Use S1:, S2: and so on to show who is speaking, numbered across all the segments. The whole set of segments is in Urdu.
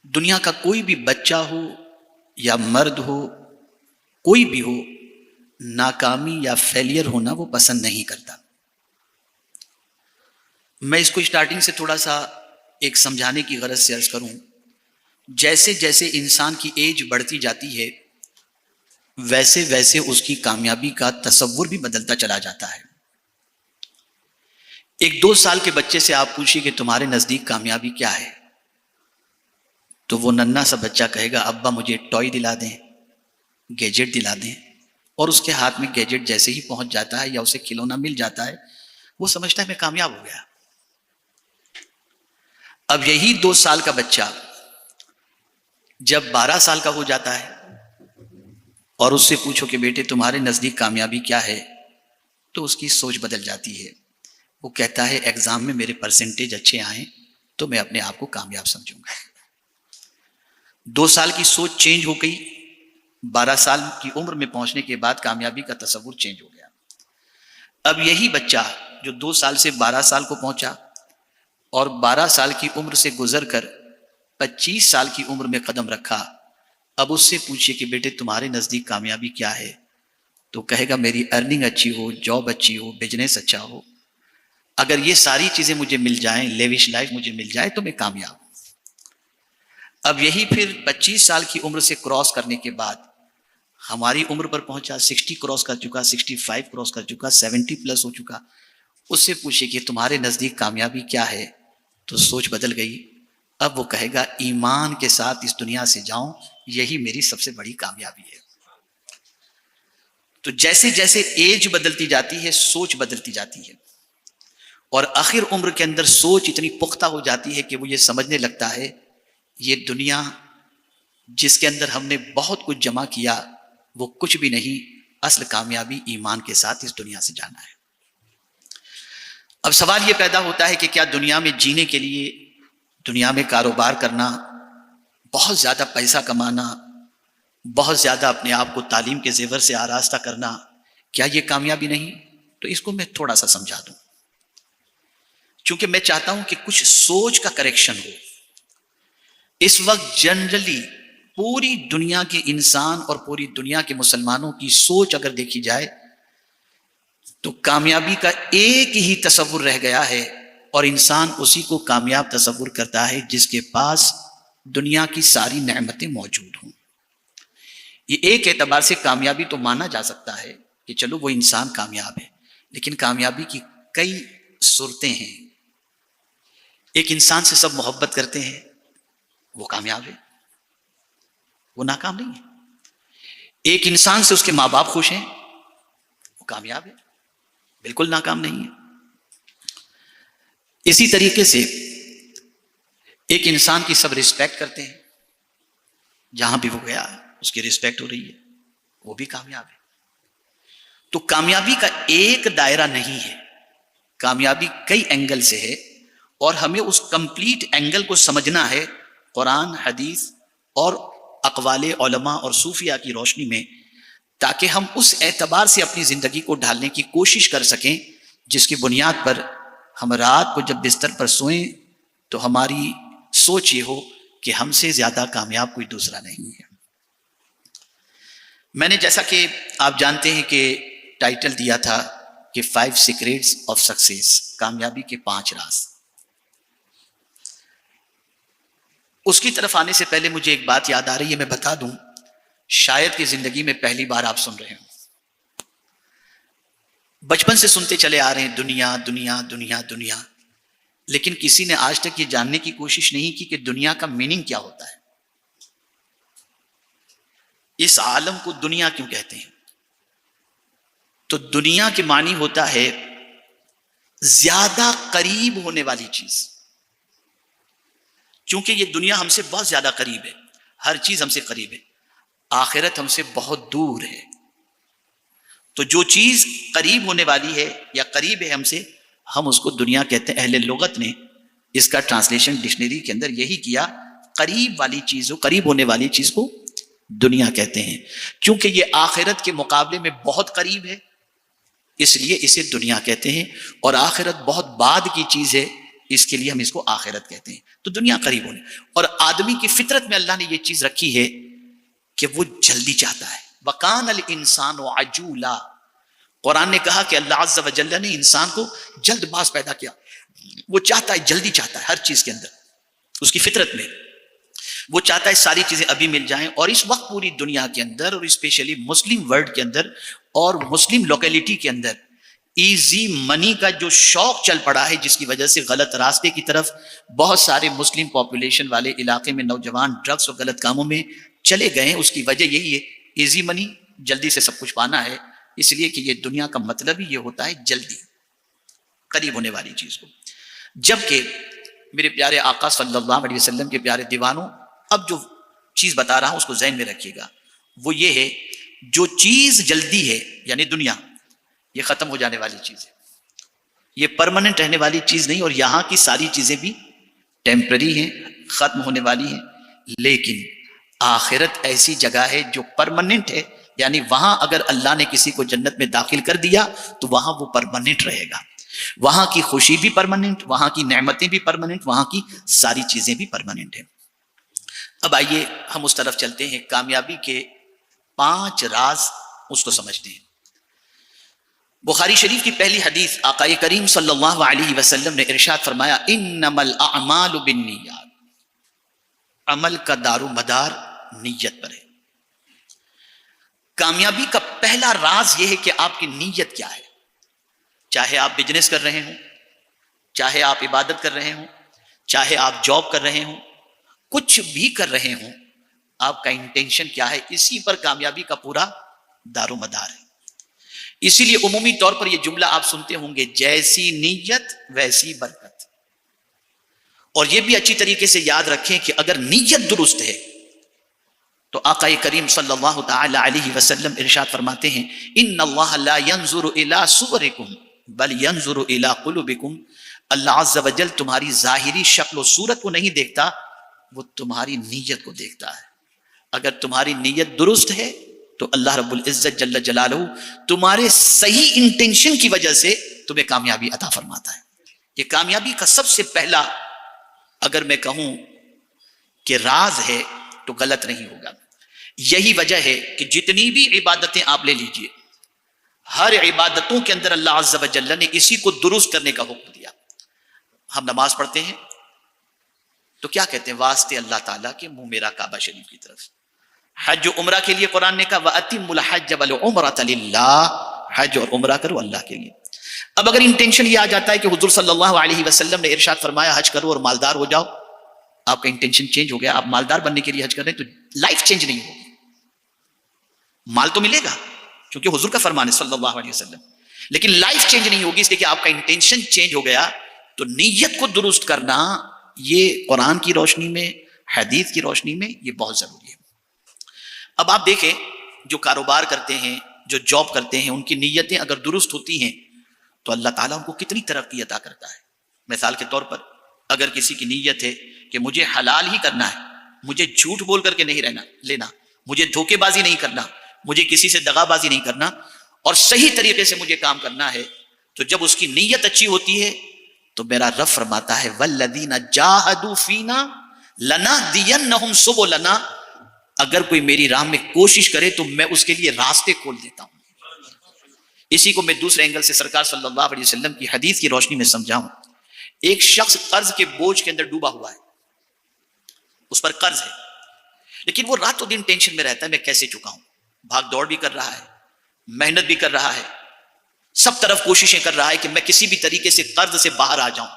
S1: دنیا کا کوئی بھی بچہ ہو یا مرد ہو، کوئی بھی ہو، ناکامی یا فیلئر ہونا وہ پسند نہیں کرتا۔ میں اس کو اسٹارٹنگ سے تھوڑا سا ایک سمجھانے کی غرض سے عرض کروں، جیسے جیسے انسان کی ایج بڑھتی جاتی ہے ویسے ویسے اس کی کامیابی کا تصور بھی بدلتا چلا جاتا ہے۔ ایک 2 سال کے بچے سے آپ پوچھیے کہ تمہارے نزدیک کامیابی کیا ہے، تو وہ ننھا سا بچہ کہے گا ابا مجھے ٹوائے دلا دیں، گیجٹ دلا دیں، اور اس کے ہاتھ میں گیجٹ جیسے ہی پہنچ جاتا ہے یا اسے کھلونا مل جاتا ہے وہ سمجھتا ہے میں کامیاب ہو گیا۔ اب یہی 2 سال کا بچہ جب 12 سال کا ہو جاتا ہے اور اس سے پوچھو کہ بیٹے تمہارے نزدیک کامیابی کیا ہے، تو اس کی سوچ بدل جاتی ہے۔ وہ کہتا ہے ایگزام میں میرے پرسنٹیج اچھے آئیں تو میں اپنے آپ کو کامیاب سمجھوں گا۔ 2 سال کی سوچ چینج ہو گئی، 12 سال کی عمر میں پہنچنے کے بعد کامیابی کا تصور چینج ہو گیا۔ اب یہی بچہ جو 2 سال سے 12 سال کو پہنچا اور 12 سال کی عمر سے گزر کر 25 سال کی عمر میں قدم رکھا، اب اس سے پوچھئے کہ بیٹے تمہارے نزدیک کامیابی کیا ہے، تو کہے گا میری ارننگ اچھی ہو، جاب اچھی ہو، بزنس اچھا ہو، اگر یہ ساری چیزیں مجھے مل جائیں، لیوش لائف مجھے مل جائے تو میں کامیاب ہوں۔ اب یہی پھر 25 سال کی عمر سے کراس کرنے کے بعد ہماری عمر پر پہنچا، 60 کراس کر چکا، 65 کراس کر چکا، 70 پلس ہو چکا، اس سے پوچھے کہ تمہارے نزدیک کامیابی کیا ہے، تو سوچ بدل گئی۔ اب وہ کہے گا ایمان کے ساتھ اس دنیا سے جاؤں، یہی میری سب سے بڑی کامیابی ہے۔ تو جیسے جیسے ایج بدلتی جاتی ہے سوچ بدلتی جاتی ہے، اور آخر عمر کے اندر سوچ اتنی پختہ ہو جاتی ہے کہ وہ یہ سمجھنے لگتا ہے یہ دنیا جس کے اندر ہم نے بہت کچھ جمع کیا وہ کچھ بھی نہیں، اصل کامیابی ایمان کے ساتھ اس دنیا سے جانا ہے۔ اب سوال یہ پیدا ہوتا ہے کہ کیا دنیا میں جینے کے لیے، دنیا میں کاروبار کرنا، بہت زیادہ پیسہ کمانا، بہت زیادہ اپنے آپ کو تعلیم کے زیور سے آراستہ کرنا، کیا یہ کامیابی نہیں؟ تو اس کو میں تھوڑا سا سمجھا دوں، چونکہ میں چاہتا ہوں کہ کچھ سوچ کا کریکشن ہو۔ اس وقت جنرلی پوری دنیا کے انسان اور پوری دنیا کے مسلمانوں کی سوچ اگر دیکھی جائے تو کامیابی کا ایک ہی تصور رہ گیا ہے، اور انسان اسی کو کامیاب تصور کرتا ہے جس کے پاس دنیا کی ساری نعمتیں موجود ہوں۔ یہ ایک اعتبار سے کامیابی تو مانا جا سکتا ہے کہ چلو وہ انسان کامیاب ہے، لیکن کامیابی کی کئی صورتیں ہیں۔ ایک انسان سے سب محبت کرتے ہیں، وہ کامیاب ہے، وہ ناکام نہیں ہے۔ ایک انسان سے اس کے ماں باپ خوش ہیں، وہ کامیاب ہے، بالکل ناکام نہیں ہے۔ اسی طریقے سے ایک انسان کی سب رسپیکٹ کرتے ہیں، جہاں بھی وہ گیا اس کی رسپیکٹ ہو رہی ہے، وہ بھی کامیاب ہے۔ تو کامیابی کا ایک دائرہ نہیں ہے، کامیابی کئی اینگل سے ہے، اور ہمیں اس کمپلیٹ اینگل کو سمجھنا ہے قرآن، حدیث اور اقوال علماء اور صوفیاء کی روشنی میں، تاکہ ہم اس اعتبار سے اپنی زندگی کو ڈھالنے کی کوشش کر سکیں جس کی بنیاد پر ہم رات کو جب بستر پر سوئیں تو ہماری سوچ یہ ہو کہ ہم سے زیادہ کامیاب کوئی دوسرا نہیں ہے۔ میں نے جیسا کہ آپ جانتے ہیں کہ ٹائٹل دیا تھا کہ 5 سیکریٹس آف سکسیس، کامیابی کے 5 راز۔ اس کی طرف آنے سے پہلے مجھے ایک بات یاد آ رہی ہے، میں بتا دوں، شاید کہ زندگی میں پہلی بار آپ سن رہے ہوں، بچپن سے سنتے چلے آ رہے ہیں دنیا دنیا دنیا دنیا، لیکن کسی نے آج تک یہ جاننے کی کوشش نہیں کی کہ دنیا کا میننگ کیا ہوتا ہے، اس عالم کو دنیا کیوں کہتے ہیں؟ تو دنیا کے معنی ہوتا ہے زیادہ قریب ہونے والی چیز، چونکہ یہ دنیا ہم سے بہت زیادہ قریب ہے، ہر چیز ہم سے قریب ہے، آخرت ہم سے بہت دور ہے۔ تو جو چیز قریب ہونے والی ہے یا قریب ہے ہم سے، ہم اس کو دنیا کہتے ہیں۔ اہل لغت نے اس کا ٹرانسلیشن ڈکشنری کے اندر یہی کیا، قریب والی چیز، قریب ہونے والی چیز کو دنیا کہتے ہیں، کیونکہ یہ آخرت کے مقابلے میں بہت قریب ہے، اس لیے اسے دنیا کہتے ہیں، اور آخرت بہت بعد کی چیز ہے، اس کے لیے ہم اس کو آخرت کہتے ہیں. تو دنیا قریب ہونے. اور آدمی کی فطرت میں اللہ نے یہ چیز رکھی ہے کہ وہ جلدی چاہتا ہے. وَقَانَ الْإِنسَانُ عَجُولًا. قرآن نے کہا کہ اللہ عز و جل نے انسان کو جلد باز پیدا کیا. وہ چاہتا ہے، جلدی چاہتا ہے ہر چیز کے اندر. اس کی فطرت میں وہ چاہتا ہے ساری چیزیں ابھی مل جائیں. اور اس وقت پوری دنیا کے اندر اور اسپیشلی مسلم ورلڈ کے اندر اور مسلم لوکیلٹی کے اندر ایزی منی کا جو شوق چل پڑا ہے، جس کی وجہ سے غلط راستے کی طرف بہت سارے مسلم پاپولیشن والے علاقے میں نوجوان ڈرگس اور غلط کاموں میں چلے گئے ہیں. اس کی وجہ یہی ہے، ایزی منی، جلدی سے سب کچھ پانا ہے. اس لیے کہ یہ دنیا کا مطلب ہی یہ ہوتا ہے جلدی، قریب ہونے والی چیز کو. جبکہ میرے پیارے آقا صلی اللہ علیہ وسلم کے پیارے دیوانوں، اب جو چیز بتا رہا ہوں اس کو ذہن میں رکھیے گا. وہ یہ ہے، جو چیز جلدی ہے یعنی دنیا، یہ ختم ہو جانے والی چیز ہے، یہ پرماننٹ رہنے والی چیز نہیں. اور یہاں کی ساری چیزیں بھی ٹیمپرری ہیں، ختم ہونے والی ہیں. لیکن آخرت ایسی جگہ ہے جو پرماننٹ ہے، یعنی وہاں اگر اللہ نے کسی کو جنت میں داخل کر دیا تو وہاں وہ پرماننٹ رہے گا. وہاں کی خوشی بھی پرماننٹ، وہاں کی نعمتیں بھی پرماننٹ، وہاں کی ساری چیزیں بھی پرماننٹ ہیں. اب آئیے ہم اس طرف چلتے ہیں، کامیابی کے 5 راز اس کو سمجھتے ہیں. بخاری شریف کی پہلی حدیث آقا کریم صلی اللہ علیہ وسلم نے ارشاد فرمایا، انما الاعمال بالنیات. عمل کا دار و مدار نیت پر ہے. کامیابی کا پہلا راز یہ ہے کہ آپ کی نیت کیا ہے. چاہے آپ بزنس کر رہے ہوں، چاہے آپ عبادت کر رہے ہوں، چاہے آپ جاب کر رہے ہوں، کچھ بھی کر رہے ہوں، آپ کا انٹینشن کیا ہے، اسی پر کامیابی کا پورا دار و مدار ہے. اسی لیے عمومی طور پر یہ جملہ آپ سنتے ہوں گے، جیسی نیت ویسی برکت. اور یہ بھی اچھی طریقے سے یاد رکھیں کہ اگر نیت درست ہے تو آقا کریم صلی اللہ تعالی علیہ وسلم ارشاد فرماتے ہیں، ان اللہ لا ينظر الى صورکم بل ينظر الى قلوبکم. اللہ عز و جل تمہاری ظاہری شکل و صورت کو نہیں دیکھتا، وہ تمہاری نیت کو دیکھتا ہے. اگر تمہاری نیت درست ہے تو اللہ رب العزت جل جلالہ تمہارے صحیح انٹینشن کی وجہ سے تمہیں کامیابی عطا فرماتا ہے. یہ کامیابی کا سب سے پہلا اگر میں کہوں کہ راز ہے تو غلط نہیں ہوگا. یہی وجہ ہے کہ جتنی بھی عبادتیں آپ لے لیجئے، ہر عبادتوں کے اندر اللہ عز و جل نے اسی کو درست کرنے کا حکم دیا. ہم نماز پڑھتے ہیں تو کیا کہتے ہیں، واسطے اللہ تعالیٰ کے منہ میرا کعبہ شریف کی طرف. حج و عمرہ کے لیے قرآن نے کہا وَأَتِمُّ الْحَجَّ وَالْعُمْرَةَ لِلَّهِ، حج اور عمرہ کرو اللہ کے لیے. اب اگر انٹینشن یہ آ جاتا ہے کہ حضور صلی اللہ علیہ وسلم نے ارشاد فرمایا حج کرو اور مالدار ہو جاؤ، آپ کا انٹینشن چینج ہو گیا، آپ مالدار بننے کے لیے حج کر رہے ہیں، تو لائف چینج نہیں ہوگی. مال تو ملے گا کیونکہ حضور کا فرمان ہے صلی اللہ علیہ وسلم، لیکن لائف چینج نہیں ہوگی اس لیے کہ آپ کا انٹینشن چینج ہو گیا. تو نیت کو درست کرنا یہ قرآن کی روشنی میں، حدیث کی روشنی میں یہ بہت ضروری ہے. اب آپ دیکھیں جو کاروبار کرتے ہیں، جو جاب کرتے ہیں، ان کی نیتیں اگر درست ہوتی ہیں تو اللہ تعالیٰ ان کو کتنی ترقی عطا کرتا ہے. مثال کے طور پر اگر کسی کی نیت ہے کہ مجھے حلال ہی کرنا ہے، مجھے جھوٹ بول کر کے نہیں لینا، مجھے دھوکے بازی نہیں کرنا، مجھے کسی سے دغا بازی نہیں کرنا، اور صحیح طریقے سے مجھے کام کرنا ہے، تو جب اس کی نیت اچھی ہوتی ہے تو میرا رب فرماتا ہے والذین جاہدوا فینا لنہدینہم سبلنا. اگر کوئی میری راہ میں کوشش کرے تو میں اس کے لیے راستے کھول دیتا ہوں. اسی کو میں دوسرے اینگل سے سرکار صلی اللہ علیہ وسلم کی حدیث کی روشنی میں سمجھاؤں. ایک شخص قرض کے بوجھ کے اندر ڈوبا ہوا ہے، اس پر قرض ہے، لیکن وہ راتوں دن ٹینشن میں رہتا ہے میں کیسے چکاؤں. بھاگ دوڑ بھی کر رہا ہے، محنت بھی کر رہا ہے، سب طرف کوششیں کر رہا ہے کہ میں کسی بھی طریقے سے قرض سے باہر آ جاؤں.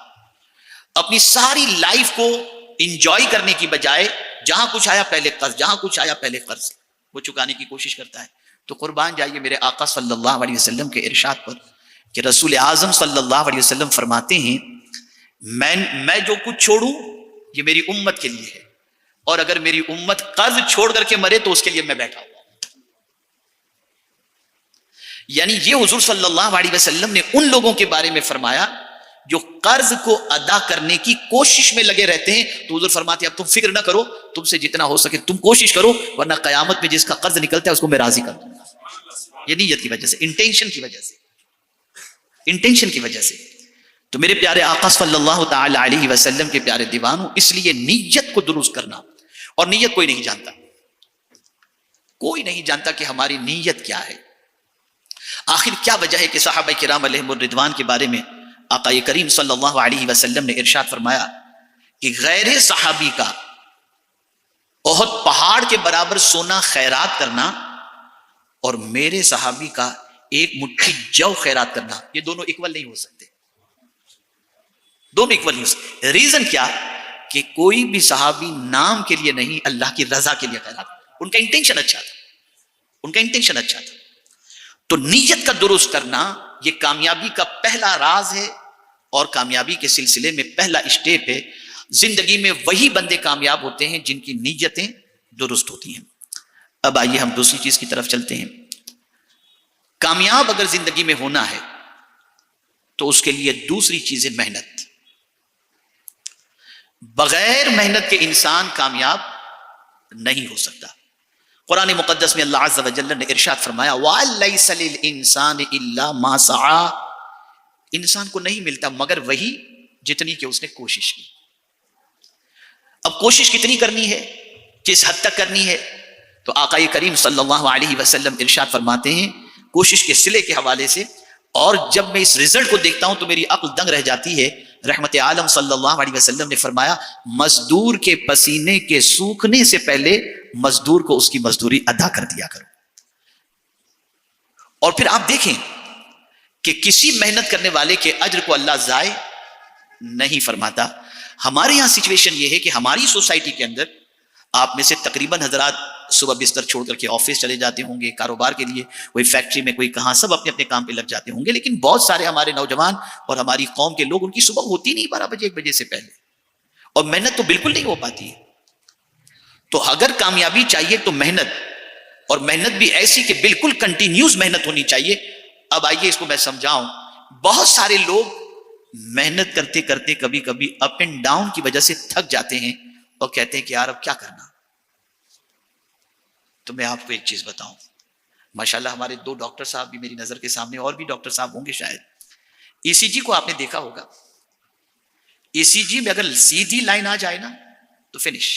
S1: اپنی ساری لائف کو انجوائے کرنے کی بجائے جہاں کچھ آیا پہلے قرض، جہاں کچھ آیا پہلے قرض وہ چکانے کی کوشش کرتا ہے. تو قربان جائیے میرے آقا صلی اللہ علیہ وسلم کے ارشاد پر کہ رسول اعظم صلی اللہ علیہ وسلم فرماتے ہیں میں جو کچھ چھوڑوں یہ میری امت کے لیے ہے، اور اگر میری امت قرض چھوڑ کر کے مرے تو اس کے لیے میں بیٹھا ہوا ہوں. یعنی یہ حضور صلی اللہ علیہ وسلم نے ان لوگوں کے بارے میں فرمایا جو قرض کو ادا کرنے کی کوشش میں لگے رہتے ہیں. تو حضور فرماتے ہیں اب تم فکر نہ کرو، تم سے جتنا ہو سکے تم کوشش کرو، ورنہ قیامت میں جس کا قرض نکلتا ہے اس کو میں راضی کر دوں گا. یہ نیت کی وجہ سے، انٹینشن کی وجہ سے، انٹینشن کی وجہ سے. تو میرے پیارے آقا صلی اللہ تعالی علیہ وسلم کے پیارے دیوانوں، اس لیے نیت کو درست کرنا، اور نیت کوئی نہیں جانتا، کوئی نہیں جانتا کہ ہماری نیت کیا ہے۔ آخر کیا وجہ ہے کہ صحابہ کرام علیہم الرضوان کے بارے میں آقا کریم صلی اللہ علیہ وسلم نے ارشاد فرمایا کہ غیر صحابی کا احد پہاڑ کے برابر سونا خیرات کرنا اور میرے صحابی کا ایک مٹھی جو خیرات کرنا، یہ دونوں اکول نہیں ہو سکتے، دونوں اکول نہیں ہو سکتے۔ ریزن کیا؟ کہ کوئی بھی صحابی نام کے لیے نہیں، اللہ کی رضا کے لیے خیرات، ان کا انٹینشن اچھا تھا، ان کا انٹینشن اچھا تھا۔ تو نیت کا درست کرنا یہ کامیابی کا پہلا راز ہے، اور کامیابی کے سلسلے میں پہلا اسٹیپ ہے۔ زندگی میں وہی بندے کامیاب ہوتے ہیں جن کی نیتیں درست ہوتی ہیں۔ اب آئیے ہم دوسری چیز کی طرف چلتے ہیں۔ کامیاب اگر زندگی میں ہونا ہے تو اس کے لیے دوسری چیز ہے محنت۔ بغیر محنت کے انسان کامیاب نہیں ہو سکتا۔ قرآن مقدس میں اللہ عز و جل نے ارشاد فرمایا وَلَيْسَ لِلْإِنسَانِ إِلَّا مَا سَعَى، انسان کو نہیں ملتا مگر وہی جتنی کہ اس نے کوشش کی۔ اب کوشش کتنی کرنی ہے، کس حد تک کرنی ہے؟ تو آقا کریم صلی اللہ علیہ وسلم ارشاد فرماتے ہیں کوشش کے صلے کے حوالے سے، اور جب میں اس رزلٹ کو دیکھتا ہوں تو میری عقل دنگ رہ جاتی ہے۔ رحمت عالم صلی اللہ علیہ وسلم نے فرمایا مزدور کے پسینے کے سوکھنے سے پہلے مزدور کو اس کی مزدوری ادا کر دیا کرو۔ اور پھر آپ دیکھیں کہ کسی محنت کرنے والے کے اجر کو اللہ ضائع نہیں فرماتا۔ ہمارے یہاں سچویشن یہ ہے کہ ہماری سوسائٹی کے اندر آپ میں سے تقریباً حضرات صبح بستر چھوڑ کر کے آفس چلے جاتے ہوں گے کاروبار کے لیے، کوئی فیکٹری میں، کوئی کہاں، سب اپنے اپنے کام پہ لگ جاتے ہوں گے، لیکن بہت سارے ہمارے نوجوان اور ہماری قوم کے لوگ، ان کی صبح ہوتی نہیں 12 بجے 1 بجے سے پہلے، اور محنت تو بالکل نہیں ہو پاتی ہے۔ تو اگر کامیابی چاہیے تو محنت، اور محنت بھی ایسی کہ بالکل کنٹینیوس محنت ہونی چاہیے۔ اب آئیے اس کو میں سمجھاؤں۔ بہت سارے لوگ محنت کرتے کرتے کبھی کبھی اپ اینڈ ڈاؤن کی وجہ سے تھک جاتے ہیں اور کہتے ہیں کہ یار اب کیا کرنا۔ تو میں آپ کو ایک چیز بتاؤں، ماشاءاللہ ہمارے 2 ڈاکٹر صاحب بھی میری نظر کے سامنے، اور بھی ڈاکٹر صاحب ہوں گے شاید۔ ای سی جی کو آپ نے دیکھا ہوگا، ای سی جی میں اگر سیدھی لائن آ جائے نا تو فنش،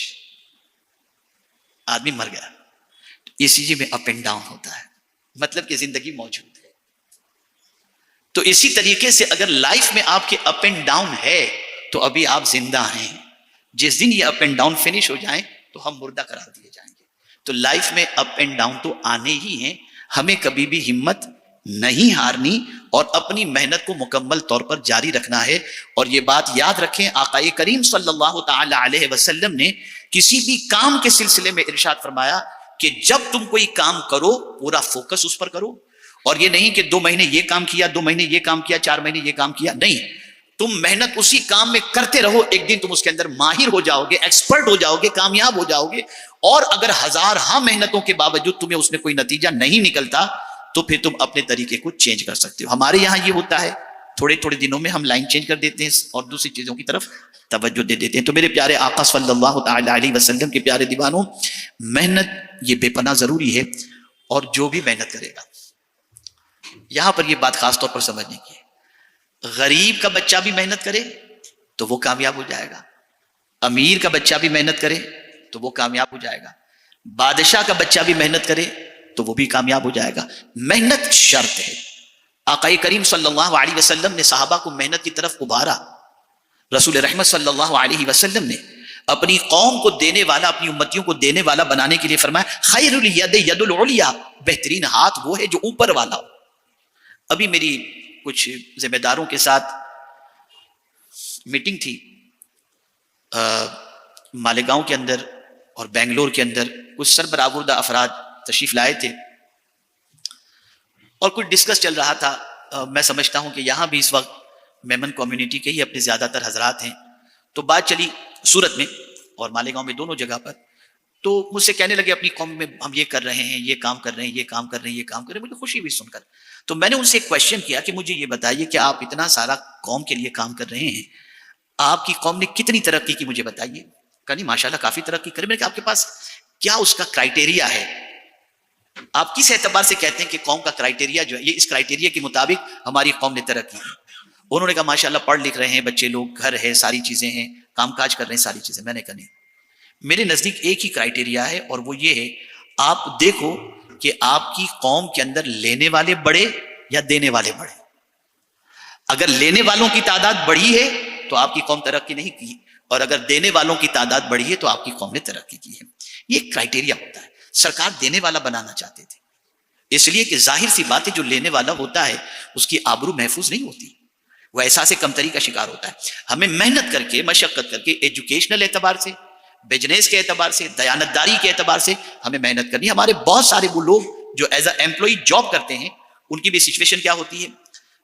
S1: آدمی مر گیا۔ ای سی جی میں اپ اینڈ ڈاؤن ہوتا ہے، مطلب کہ زندگی موجود ہے۔ تو اسی طریقے سے اگر لائف میں آپ کے اپ اینڈ ڈاؤن ہے تو ابھی آپ زندہ ہیں۔ جس دن یہ اپ اینڈ ڈاؤن فنش ہو جائیں تو ہم مردہ قرار دیے جائیں گے۔ تو لائف میں اپ اینڈ ڈاؤن تو آنے ہی ہیں، ہمیں کبھی بھی ہمت نہیں ہارنی اور اپنی محنت کو مکمل طور پر جاری رکھنا ہے۔ اور یہ بات یاد رکھیں، آقا کریم صلی اللہ تعالی علیہ وسلم نے کسی بھی کام کے سلسلے میں ارشاد فرمایا کہ جب تم کوئی کام کرو پورا فوکس اس پر کرو، اور یہ نہیں کہ 2 مہینے یہ کام کیا، 2 مہینے یہ کام کیا، 4 مہینے یہ کام کیا، نہیں، تم محنت اسی کام میں کرتے رہو، ایک دن تم اس کے اندر ماہر ہو جاؤ گے، ایکسپرٹ ہو جاؤ گے، کامیاب ہو جاؤ گے۔ اور اگر ہزار محنتوں کے باوجود تمہیں اس میں کوئی نتیجہ نہیں نکلتا تو پھر تم اپنے طریقے کو چینج کر سکتے ہو۔ ہمارے یہاں یہ ہوتا ہے، تھوڑے تھوڑے دنوں میں ہم لائن چینج کر دیتے ہیں اور دوسری چیزوں کی طرف توجہ دے دیتے ہیں۔ تو میرے پیارے آقا صلی اللہ تعالی علیہ وسلم کے پیارے دیوانوں، محنت یہ بے پناہ ضروری ہے، اور جو بھی محنت کرے گا، یہاں پر یہ بات خاص طور پر سمجھنے کی ہے، غریب کا بچہ بھی محنت کرے تو وہ کامیاب ہو جائے گا، امیر کا بچہ بھی محنت کرے تو وہ کامیاب ہو جائے گا، بادشاہ کا بچہ بھی محنت کرے تو وہ بھی کامیاب ہو جائے گا۔ محنت شرط ہے۔ آقا کریم صلی اللہ علیہ وسلم نے صحابہ کو محنت کی طرف ابھارا۔ رسول رحمت صلی اللہ علیہ وسلم نے اپنی قوم کو دینے والا، اپنی امتیوں کو دینے والا بنانے کے لیے فرمایا خیر الید ید العلیٰ، بہترین ہاتھ وہ ہے جو اوپر والا ہو۔ ابھی میری کچھ ذمہ داروں کے ساتھ میٹنگ تھی مالیگاؤں کے اندر اور بنگلور کے اندر، کچھ سربراہوردہ افراد تشریف لائے تھے اور کچھ ڈسکس چل رہا تھا۔ میں سمجھتا ہوں کہ یہاں بھی اس وقت میمن کمیونٹی کے ہی اپنے زیادہ تر حضرات ہیں، تو بات چلی سورت میں اور مالیگاؤں میں، دونوں جگہ پر۔ تو مجھ سے کہنے لگے اپنی قوم میں ہم یہ کر رہے ہیں، یہ کام کر رہے ہیں، یہ کام کر رہے ہیں، یہ کام کر رہے ہیں۔ مجھے خوشی ہوئی سن کر۔ تو میں نے ان سے ایک کویشچن کیا کہ مجھے یہ بتائیے کہ آپ اتنا سارا قوم کے لیے کام کر رہے ہیں، آپ کی قوم نے کتنی ترقی کی، مجھے بتائیے۔ کہا نہیں ماشاءاللہ کافی ترقی کری۔ میں نے کہا آپ کے پاس کیا اس کا کرائٹیریا ہے؟ آپ کس اعتبار سے کہتے ہیں کہ قوم کا کرائٹیریا جو ہے، یہ اس کرائٹیریا کے مطابق ہماری قوم نے ترقی کی؟ انہوں نے کہا ماشاءاللہ پڑھ لکھ رہے ہیں بچے لوگ، گھر ہے، ساری چیزیں ہیں، کام کاج کر رہے ہیں، ساری چیزیں. میں نے کہا نہیں، میرے نزدیک ایک ہی کرائٹیریا ہے، اور وہ یہ ہے آپ دیکھو کہ آپ کی قوم کے اندر لینے والے بڑے یا دینے والے بڑے. اگر لینے والوں کی تعداد بڑھی ہے تو آپ کی قوم ترقی نہیں کی، اور اگر دینے والوں کی تعداد بڑھی ہے تو آپ کی قوم نے ترقی کی ہے. یہ ایک کرائٹیریا ہوتا ہے. سرکار دینے والا بنانا چاہتے تھے، اس لیے کہ ظاہر سی بات ہے جو لینے والا ہوتا ہے اس کی آبرو محفوظ نہیں ہوتی، وہ احساس کمتری کا شکار ہوتا ہے. ہمیں محنت کر کے، مشقت کر کے، ایجوکیشنل اعتبار سے، بزنس کے اعتبار سے، دیانتداری کے اعتبار سے ہمیں محنت کرنی. ہمارے بہت سارے وہ لوگ جو ایز اے ایمپلائی جاب کرتے ہیں، ان کی بھی سچویشن کیا ہوتی ہے،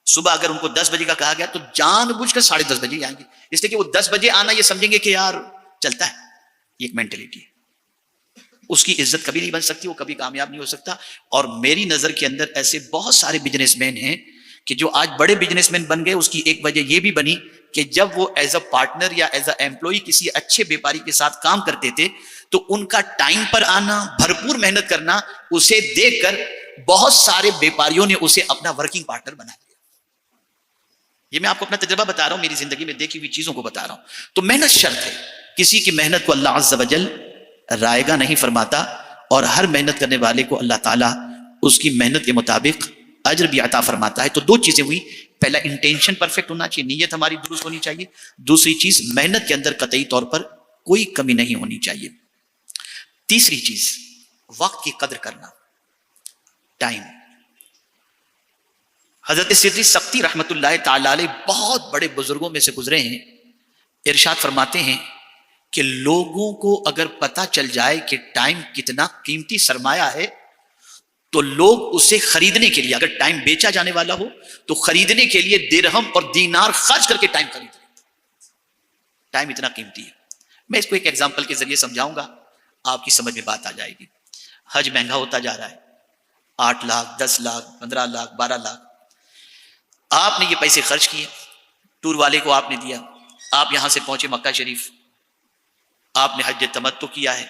S1: صبح اگر ان کو 10 بجے کا کہا گیا تو جان بوجھ کر 10:30 بجے آئیں گے، اس لیے کہ وہ 10 بجے آنا یہ سمجھیں گے کہ یار چلتا ہے. یہ ایک مینٹلٹی ہے، اس کی عزت کبھی نہیں بن سکتی، وہ کبھی کامیاب نہیں ہو سکتا. اور میری نظر کے اندر ایسے بہت سارے بزنس مین ہیں کہ جو آج بڑے بزنس مین بن گئے. اس کی ایک وجہ یہ بھی بنی کہ جب وہ ایز اے پارٹنر یا ایز اے ایمپلائی کسی اچھے بیپاری کے ساتھ کام کرتے تھے تو ان کا ٹائم پر آنا، بھرپور محنت کرنا، اسے دیکھ کر بہت سارے بیپاریوں نے اسے اپنا ورکنگ پارٹنر بنا لیا. یہ میں آپ کو اپنا تجربہ بتا رہا ہوں، میری زندگی میں دیکھی ہوئی چیزوں کو بتا رہا ہوں. تو محنت شرط ہے، کسی کی محنت کو اللہ عز و جل رائگاں نہیں فرماتا، اور ہر محنت کرنے والے کو اللہ تعالیٰ اس کی محنت کے مطابق اجر بھی عطا فرماتا ہے. تو دو چیزیں ہوئی، پہلا انٹینشن پرفیکٹ ہونا چاہیے، نیت ہماری درست ہونی چاہیے. دوسری چیز محنت کے اندر قطعی طور پر کوئی کمی نہیں ہونی چاہیے. تیسری چیز وقت کی قدر کرنا، ٹائم. حضرت سدری سقطی رحمت اللہ تعالی علیہ بہت بڑے بزرگوں میں سے گزرے ہیں. ارشاد فرماتے ہیں کہ لوگوں کو اگر پتہ چل جائے کہ ٹائم کتنا قیمتی سرمایہ ہے تو لوگ اسے خریدنے کے لیے، اگر ٹائم بیچا جانے والا ہو تو خریدنے کے لیے درہم اور دینار خرچ کر کے ٹائم خرید لیں. ٹائم اتنا قیمتی ہے. میں اس کو ایک ایگزامپل کے ذریعے سمجھاؤں گا، آپ کی سمجھ میں بات آ جائے گی. حج مہنگا ہوتا جا رہا ہے، 8 لاکھ 10 لاکھ 15 لاکھ 12 لاکھ. آپ نے یہ پیسے خرچ کیے، ٹور والے کو آپ نے دیا، آپ یہاں سے پہنچے مکہ شریف، آپ نے حج تمتع کیا ہے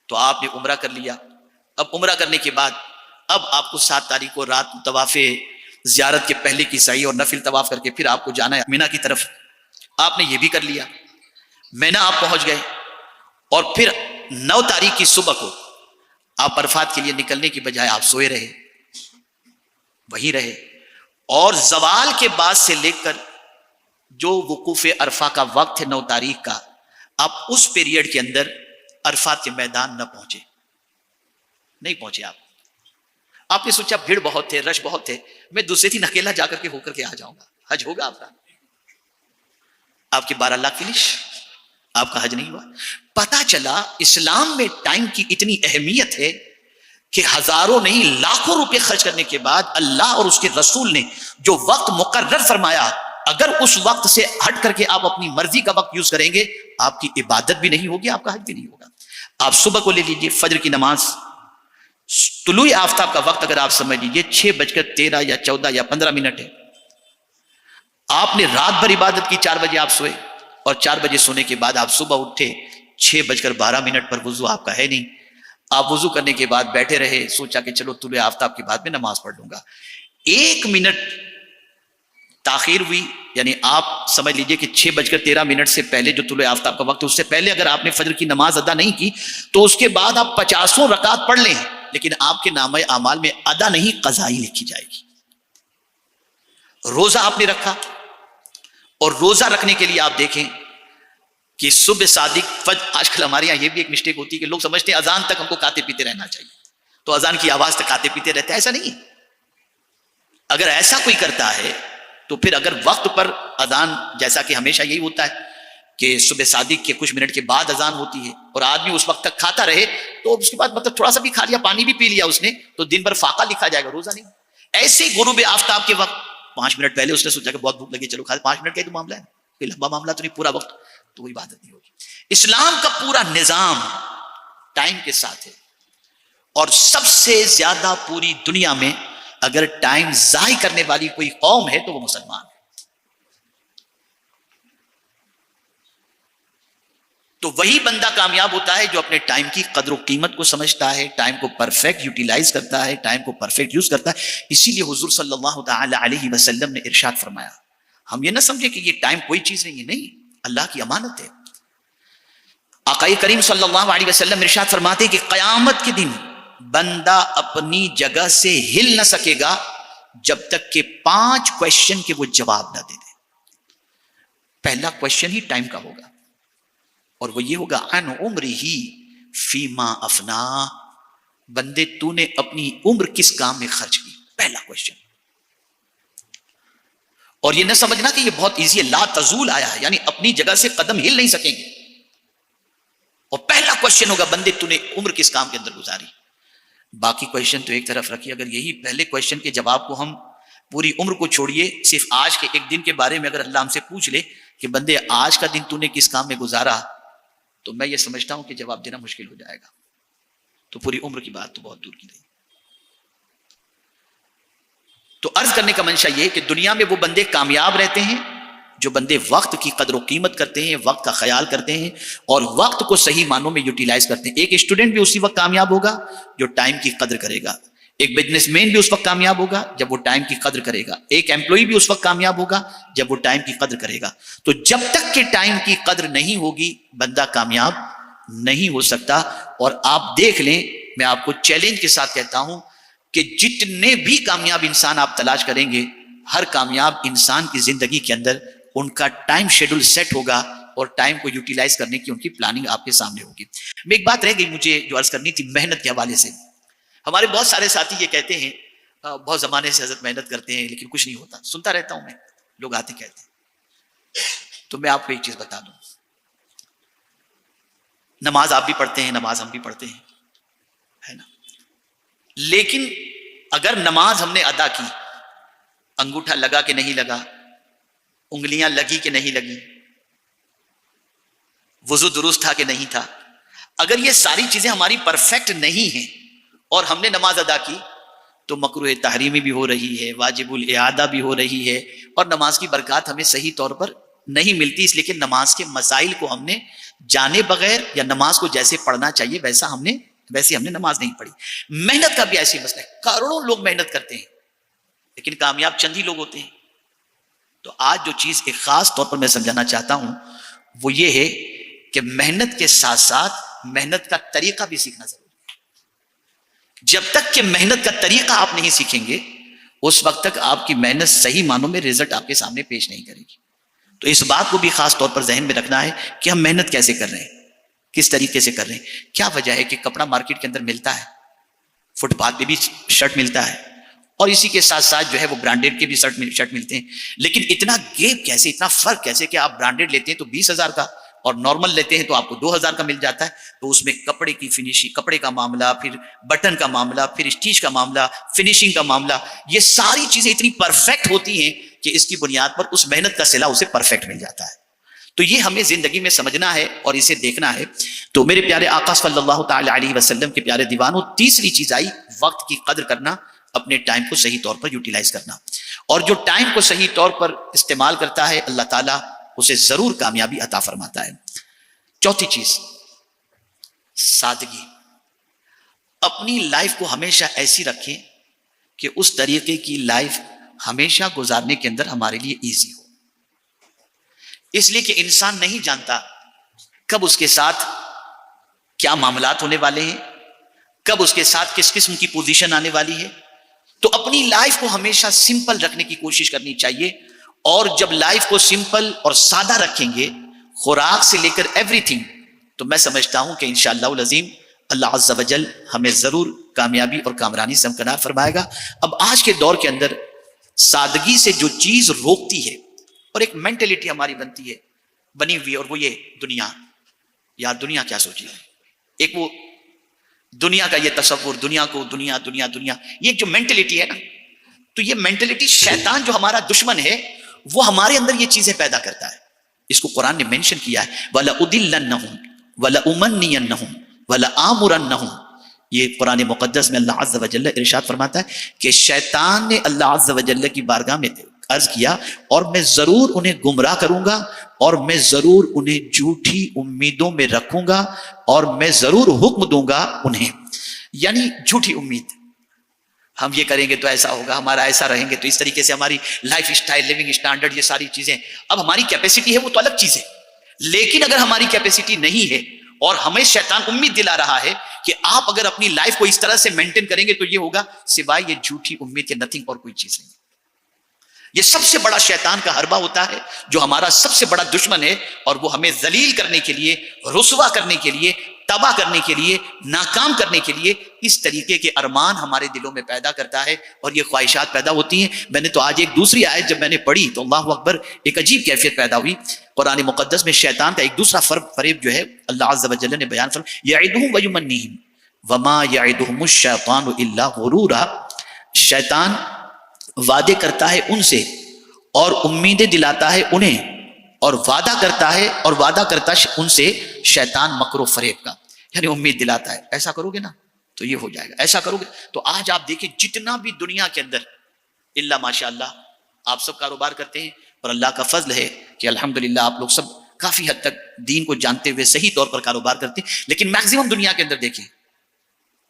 S1: تو آپ نے عمرہ کر لیا. اب عمرہ کرنے کے بعد اب آپ کو 7 تاریخ کو رات طواف زیارت کے پہلے کی سعی اور نفل طواف کر کے پھر آپ کو جانا ہے مینا کی طرف. آپ نے یہ بھی کر لیا، مینا آپ پہنچ گئے، اور پھر 9 تاریخ کی صبح کو آپ عرفات کے لیے نکلنے کی بجائے آپ سوئے رہے، وہیں رہے. اور زوال کے بعد سے لے کر جو وقوف عرفہ کا وقت ہے 9 تاریخ کا، آپ اس پیریڈ کے اندر عرفات کے میدان نہ پہنچے، نہیں پہنچے. آپ نے سوچا بھیڑ بہت تھے، رش بہت تھے، میں دوسرے دن اکیلا جا کر کے ہو کر کے آ جاؤں گا، حج ہوگا آپ کا. آپ کے 12 لاکھ فنش، آپ کا حج نہیں ہوا. پتا چلا اسلام میں ٹائم کی اتنی اہمیت ہے کہ ہزاروں نہیں لاکھوں روپے خرچ کرنے کے بعد اللہ اور اس کے رسول نے جو وقت مقرر فرمایا، اگر اس وقت سے ہٹ کر کے آپ اپنی مرضی کا وقت یوز کریں گے، آپ کی عبادت بھی نہیں ہوگی، آپ کا حج بھی نہیں ہوگا. آپ صبح کو لے لیجیے، فجر کی نماز، طلوع آفتاب کا وقت اگر آپ سمجھ لیجیے 6:13 یا 14 یا 15 منٹ ہے. آپ نے رات بھر عبادت کی، 4 بجے آپ سوئے، اور 4 بجے سونے کے بعد آپ صبح اٹھے 6:12 پر، وضو آپ کا ہے نہیں. آپ وضو کرنے کے بعد بیٹھے رہے، سوچا کہ چلو طلوع آفتاب کے بعد میں نماز پڑھ لوں گا. 1 منٹ تاخیر ہوئی، یعنی آپ سمجھ لیجئے کہ 6:13 سے پہلے جو طلوع آفتاب کا وقت ہے، اس سے پہلے اگر آپ نے فجر کی نماز ادا نہیں کی تو اس کے بعد آپ 50 رکعت پڑھ لیں، لیکن آپ کے نامہ اعمال میں ادا نہیں، قضائی لکھی جائے گی. روزہ آپ نے رکھا، اور روزہ رکھنے کے لیے آپ دیکھیں کہ صبح صادق آج کل ہمارے یہاں یہ بھی ایک مسٹیک ہوتی ہے کہ لوگ سمجھتے ہیں اذان تک ہم کو کھاتے پیتے رہنا چاہیے، تو اذان کی آواز تک کھاتے پیتے رہتے ہیں. ایسا نہیں. اگر ایسا کوئی کرتا ہے تو پھر اگر وقت پر اذان، جیسا کہ ہمیشہ یہی ہوتا ہے کہ صبح صادق کے کچھ منٹ کے بعد اذان ہوتی ہے اور آدمی اس وقت تک کھاتا رہے، تو اس کے بعد مطلب تھوڑا سا بھی کھا لیا، پانی بھی پی لیا اس نے، تو دن بھر فاقہ لکھا جائے گا، روزہ نہیں. ایسے غروب آفتاب کے وقت 5 منٹ پہلے اس نے سوچا کہ بہت بھوک لگی، چلو کھا 5 منٹ کا ہی تو معاملہ ہے، کوئی لمبا معاملہ تو نہیں، پورا وقت، تو وہ عبادت نہیں ہوگی. اسلام کا پورا نظام ٹائم کے ساتھ ہے، اور سب سے زیادہ پوری دنیا میں اگر ٹائم ضائع کرنے والی کوئی قوم ہے تو وہ مسلمان ہے. تو وہی بندہ کامیاب ہوتا ہے جو اپنے ٹائم کی قدر و قیمت کو سمجھتا ہے، ٹائم کو پرفیکٹ یوٹیلائز کرتا ہے، ٹائم کو پرفیکٹ یوز کرتا ہے. اسی لیے حضور صلی اللہ تعالی علیہ وسلم نے ارشاد فرمایا، ہم یہ نہ سمجھے کہ یہ ٹائم کوئی چیز نہیں ہے، نہیں، اللہ کی امانت ہے۔ آقا کریم صلی اللہ علیہ وسلم ارشاد فرماتے کہ قیامت کے دن بندہ اپنی جگہ سے ہل نہ سکے گا جب تک کہ 5 کویشچن کے وہ جواب نہ دے دے۔ پہلا کویشچن ہی ٹائم کا ہوگا، اور وہ یہ ہوگا عن عمرہ فیما افنا، بندے تو نے اپنی عمر کس کام میں خرچ کی، پہلا کویشچن۔ اور یہ نہ سمجھنا کہ یہ بہت ایزی ہے، لا تزول آیا ہے، یعنی اپنی جگہ سے قدم ہل نہیں سکیں گے، اور پہلا کویشچن ہوگا بندے تو نے عمر کس کام کے اندر گزاری۔ باقی کویشچن تو ایک طرف رکھیے، اگر یہی پہلے کویشچن کے جواب کو ہم پوری عمر کو چھوڑیے، صرف آج کے ایک دن کے بارے میں اگر اللہ ہم سے پوچھ لے کہ بندے آج کا دن تو نے کس کام میں گزارا، تو میں یہ سمجھتا ہوں کہ جواب دینا مشکل ہو جائے گا، تو پوری عمر کی بات تو بہت دور کی رہی۔ تو عرض کرنے کا منشا یہ کہ دنیا میں وہ بندے کامیاب رہتے ہیں جو بندے وقت کی قدر و قیمت کرتے ہیں، وقت کا خیال کرتے ہیں اور وقت کو صحیح معنوں میں یوٹیلائز کرتے ہیں۔ ایک اسٹوڈنٹ بھی اسی وقت کامیاب ہوگا جو ٹائم کی قدر کرے گا، ایک بزنس مین بھی اس وقت کامیاب ہوگا جب وہ ٹائم کی قدر کرے گا، ایک ایمپلائی بھی اس وقت کامیاب ہوگا جب وہ ٹائم کی قدر کرے گا۔ تو جب تک کہ ٹائم کی قدر نہیں ہوگی بندہ کامیاب نہیں ہو سکتا۔ اور آپ دیکھ لیں، میں آپ کو چیلنج کے ساتھ کہتا ہوں کہ جتنے بھی کامیاب انسان آپ تلاش کریں گے، ہر کامیاب انسان کی زندگی کے اندر ان کا ٹائم شیڈول سیٹ ہوگا اور ٹائم کو یوٹیلائز کرنے کی ان کی پلاننگ آپ کے سامنے ہوگی۔ میں ایک بات رہ گئی مجھے جو عرض کرنی تھی محنت کے حوالے سے۔ ہمارے بہت سارے ساتھی یہ کہتے ہیں بہت زمانے سے حضرت محنت کرتے ہیں لیکن کچھ نہیں ہوتا، سنتا رہتا ہوں میں، لوگ آتے کہتے ہیں۔ تو میں آپ کو ایک چیز بتا دوں، نماز آپ بھی پڑھتے ہیں، نماز ہم بھی پڑھتے ہیں، ہے نا، لیکن اگر نماز ہم نے ادا کی، انگوٹھا لگا کہ نہیں لگا، انگلیاں لگی کہ نہیں لگی، وضو درست تھا کہ نہیں تھا، اگر یہ ساری چیزیں ہماری پرفیکٹ نہیں ہیں اور ہم نے نماز ادا کی تو مکروہ تحریمی بھی ہو رہی ہے، واجب الاعادہ بھی ہو رہی ہے، اور نماز کی برکات ہمیں صحیح طور پر نہیں ملتی، اس لیے کہ نماز کے مسائل کو ہم نے جانے بغیر یا نماز کو جیسے پڑھنا چاہیے ویسے ہم نے نماز نہیں پڑھی۔ محنت کا بھی ایسی مسئلہ ہے، کروڑوں لوگ محنت کرتے ہیں لیکن کامیاب چند ہی لوگ ہوتے ہیں۔ تو آج جو چیز ایک خاص طور پر میں سمجھانا چاہتا ہوں وہ یہ ہے کہ محنت کے ساتھ ساتھ محنت کا طریقہ بھی سیکھنا ضروری ہے۔ جب تک کہ محنت کا طریقہ آپ نہیں سیکھیں گے اس وقت تک آپ کی محنت صحیح معنوں میں رزلٹ آپ کے سامنے پیش نہیں کرے گی۔ تو اس بات کو بھی خاص طور پر ذہن میں رکھنا ہے کہ ہم محنت کیسے کر رہے ہیں، کس طریقے سے کر رہے ہیں۔ کیا وجہ ہے کہ کپڑا مارکیٹ کے اندر ملتا ہے، فٹ پاتھ پہ بھی شرٹ ملتا ہے اور اسی کے ساتھ ساتھ جو ہے وہ برانڈیڈ کے بھی شرٹ ملتے ہیں، لیکن اتنا گیپ کیسے، اتنا فرق کیسے کہ آپ برانڈیڈ لیتے ہیں تو 20,000 کا اور نارمل لیتے ہیں تو آپ کو 2,000 کا مل جاتا ہے۔ تو اس میں کپڑے کی فنیشنگ، کپڑے کا معاملہ، پھر بٹن کا معاملہ، پھر اسٹیچ کا معاملہ، فنیشنگ کا معاملہ، یہ ساری چیزیں اتنی پرفیکٹ ہوتی ہیں کہ اس کی بنیاد پر اس محنت کا صلہ اسے پرفیکٹ مل جاتا ہے۔ تو یہ ہمیں زندگی میں سمجھنا ہے اور اسے دیکھنا ہے۔ تو میرے پیارے آقا صلی اللہ تعالی علیہ وسلم کے پیارے دیوانوں، تیسری چیز آئی وقت کی قدر کرنا، اپنے ٹائم کو صحیح طور پر یوٹیلائز کرنا، اور جو ٹائم کو صحیح طور پر استعمال کرتا ہے اللہ تعالیٰ اسے ضرور کامیابی عطا فرماتا ہے۔ چوتھی چیز، سادگی۔ اپنی لائف کو ہمیشہ ایسی رکھیں کہ اس طریقے کی لائف ہمیشہ گزارنے کے اندر ہمارے لیے ایزی ہو، اس لیے کہ انسان نہیں جانتا کب اس کے ساتھ کیا معاملات ہونے والے ہیں، کب اس کے ساتھ کس قسم کی پوزیشن آنے والی ہے۔ تو اپنی لائف کو ہمیشہ سمپل رکھنے کی کوشش کرنی چاہیے، اور جب لائف کو سمپل اور سادہ رکھیں گے، خوراک سے لے کر ایوری تھنگ، تو میں سمجھتا ہوں کہ انشاءاللہ العظیم اللہ عز و جل ہمیں ضرور کامیابی اور کامرانی سے ہمکنار فرمائے گا۔ اب آج کے دور کے اندر سادگی سے جو چیز روکتی ہے اور ایک مینٹلٹی ہماری بنی ہوئی ہے، اور وہ یہ دنیا، یار دنیا کیا سوچی ہے، ایک وہ دنیا کا یہ تصور، دنیا کو دنیا دنیا دنیا، یہ جو مینٹلٹی ہے نا، تو یہ مینٹلٹی شیطان جو ہمارا دشمن ہے وہ ہمارے اندر یہ چیزیں پیدا کرتا ہے۔ اس کو قرآن نے مینشن کیا ہے، وَلَأُضِلَّنَّهُمْ وَلَأُمَنِّيَنَّهُمْ وَلَآمُرَنَّهُمْ۔ یہ قرآن مقدس میں اللہ عز و جل ارشاد فرماتا ہے کہ شیطان نے اللہ عز و جل کی بارگاہ میں عرض کیا، اور میں ضرور انہیں گمراہ کروں گا، اور میں ضرور انہیں جھوٹی امیدوں میں رکھوں گا، اور میں ضرور حکم دوں گا انہیں، یعنی جھوٹی امید۔ ہم یہ کریں گے تو ایسا ہوگا، ہمارا ایسا رہیں گے تو اس طریقے سے ہماری لائف اسٹائل، لیونگ اسٹینڈرڈ، یہ ساری چیزیں اب ہماری کیپیسٹی ہے وہ تو الگ چیز ہے. لیکن اگر ہماری کیپیسٹی نہیں ہے اور ہمیں شیطان امید دلا رہا ہے کہ آپ اگر اپنی لائف کو اس طرح سے مینٹین کریں گے تو یہ ہوگا، سوائے یہ جھوٹی امید کے نتھنگ اور کوئی چیز نہیں. یہ سب سے بڑا شیطان کا حربہ ہوتا ہے جو ہمارا سب سے بڑا دشمن ہے، اور وہ ہمیں ذلیل کرنے کے لیے، رسوا کرنے کے لیے، تباہ کرنے کے لیے، ناکام کرنے کے لیے اس طریقے کے ارمان ہمارے دلوں میں پیدا کرتا ہے اور یہ خواہشات پیدا ہوتی ہیں. میں نے تو آج ایک دوسری آیت جب میں نے پڑھی تو اللہ اکبر، ایک عجیب کیفیت پیدا ہوئی. قرآن مقدس میں شیطان کا ایک دوسرا فریب جو ہے اللہ عز و جل نے بیان فرمایا، یعدہم ویمنیہم وما یعدہم الشیطان الا غرورا. شیطان وعدے کرتا ہے ان سے اور امیدیں دلاتا ہے انہیں، اور وعدہ کرتا ہے اور وعدہ کرتا ہے ان سے شیطان مکر و فریب کا، یعنی امید دلاتا ہے ایسا کرو گے نا تو یہ ہو جائے گا، ایسا کرو گے. تو آج آپ دیکھیں جتنا بھی دنیا کے اندر اللہ ماشاء اللہ آپ سب کاروبار کرتے ہیں، اور اللہ کا فضل ہے کہ الحمدللہ آپ لوگ سب کافی حد تک دین کو جانتے ہوئے صحیح طور پر کاروبار کرتے ہیں، لیکن میکسیمم دنیا کے اندر دیکھیں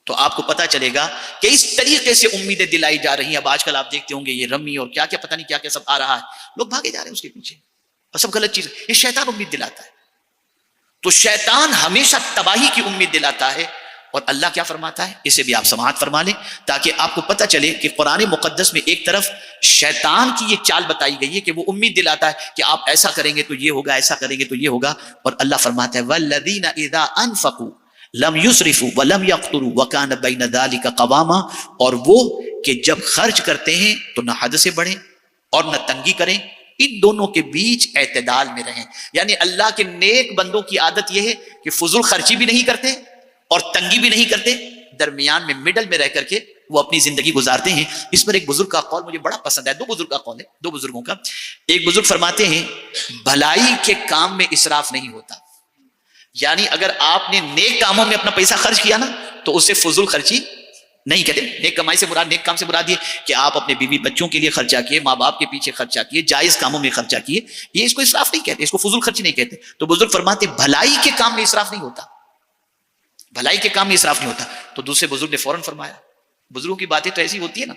S1: تو آپ کو پتا چلے گا کہ اس طریقے سے امیدیں دلائی جا رہی ہیں. اب آج کل آپ دیکھتے ہوں گے یہ رمی اور کیا کیا پتہ نہیں کیا کیا سب آ رہا ہے، لوگ بھاگے جا رہے ہیں اس کے پیچھے، اور سب غلط چیز. یہ شیطان امید دلاتا ہے. تو شیطان ہمیشہ تباہی کی امید دلاتا ہے، اور اللہ کیا فرماتا ہے اسے بھی آپ سماعت فرما لیں تاکہ آپ کو پتہ چلے کہ قرآن مقدس میں ایک طرف شیطان کی یہ چال بتائی گئی ہے کہ وہ امید دلاتا ہے کہ آپ ایسا کریں گے تو یہ ہوگا، ایسا کریں گے تو یہ ہوگا، اور اللہ فرماتا ہے والذین اذا انفقوا لم یسرفوا ولم یقتروا وکان بین ذلک قواما. اور وہ کہ جب خرچ کرتے ہیں تو نہ حد سے بڑھیں اور نہ تنگی کریں، ان دونوں کے بیچ اعتدال میں رہیں. یعنی اللہ کے نیک بندوں کی عادت یہ ہے کہ فضول خرچی بھی نہیں کرتے اور تنگی بھی نہیں کرتے، درمیان میں مڈل میں رہ کر کے وہ اپنی زندگی گزارتے ہیں. اس پر ایک بزرگ کا قول مجھے بڑا پسند ہے، دو بزرگ کا قول ہے، دو بزرگوں کا. ایک بزرگ فرماتے ہیں بھلائی کے کام میں اسراف نہیں ہوتا. یعنی اگر آپ نے نیک کاموں میں اپنا پیسہ خرچ کیا نا تو اس سے فضول خرچی نہیں کہتے. نیک کمائی سے مراد، نیک کام سے مراد یہ کہ آپ اپنے بیوی بچوں کے لیے خرچہ کیے، ماں باپ کے پیچھے خرچہ کیے، جائز کاموں میں خرچہ کیے، یہ اس کو اسراف نہیں کہتے، اس کو فضول خرچی نہیں کہتے. تو بزرگ فرماتے بھلائی کے کام میں اسراف نہیں ہوتا، بھلائی کے کام میں اسراف نہیں ہوتا. تو دوسرے بزرگ نے فوراً فرمایا، بزرگوں کی باتیں تو ایسی ہوتی ہے نا،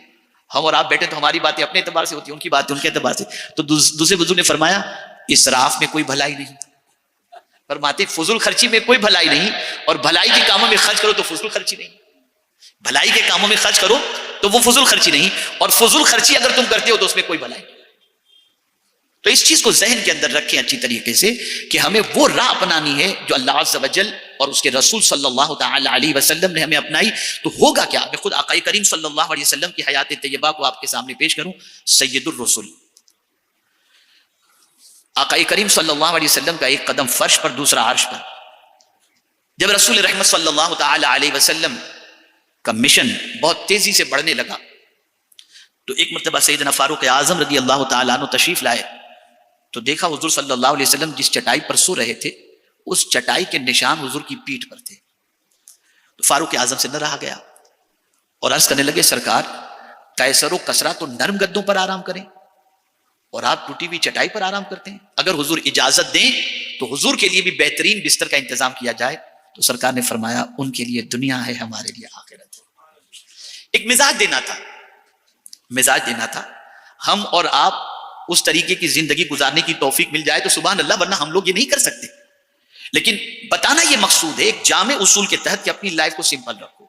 S1: ہم اور آپ بیٹھے تو ہماری باتیں اپنے اعتبار سے ہوتی ہیں، ان کی باتیں ان کے اعتبار سے. تو دوسرے بزرگ نے فرمایا اسراف میں کوئی بھلائی نہیں. فرماتے فضول خرچی میں کوئی بھلائی نہیں، اور بھلائی کے کاموں میں خرچ کرو تو فضول خرچی نہیں. بھلائی کے کاموں میں خرچ کرو تو وہ فضول خرچی نہیں، اور فضول خرچی اگر تم کرتے ہو تو اس میں کوئی بھلائی نہیں. تو اس چیز کو ذہن کے اندر رکھیں اچھی طریقے سے کہ ہمیں وہ راہ اپنانی ہے جو اللہ عز و جل اور اس کے رسول صلی اللہ تعالی علیہ وسلم نے ہمیں اپنائی. تو ہوگا کیا؟ میں خود آقا کریم صلی اللہ علیہ وسلم کی حیات طیبہ کو آپ کے سامنے پیش کروں. سید الرسل آقا کریم صلی اللہ علیہ وسلم کا ایک قدم فرش پر، دوسرا عرش پر. جب رسول رحمت صلی اللہ تعالی علیہ وسلم کا مشن بہت تیزی سے بڑھنے لگا تو ایک مرتبہ سیدنا فاروق اعظم رضی اللہ تعالیٰ عنہ تشریف لائے تو دیکھا حضور صلی اللہ علیہ وسلم جس چٹائی پر سو رہے تھے اس چٹائی کے نشان حضور کی پیٹھ پر تھے. تو فاروق اعظم سے نہ رہا گیا اور عرض کرنے لگے سرکار قیصر و کسریٰ تو نرم گدوں پر آرام کریں اور آپ ٹوٹی ہوئی چٹائی پر آرام کرتے ہیں، اگر حضور اجازت دیں تو حضور کے لیے بھی بہترین بستر کا انتظام کیا جائے. تو سرکار نے فرمایا ان کے لیے دنیا ہے، ہمارے لیے آخرت. ایک مزاج دینا تھا، مزاج دینا تھا. ہم اور آپ اس طریقے کی زندگی گزارنے کی توفیق مل جائے تو سبحان اللہ، ورنہ ہم لوگ یہ نہیں کر سکتے. لیکن بتانا یہ مقصود ہے ایک جامع اصول کے تحت کہ اپنی لائف کو سمپل رکھو،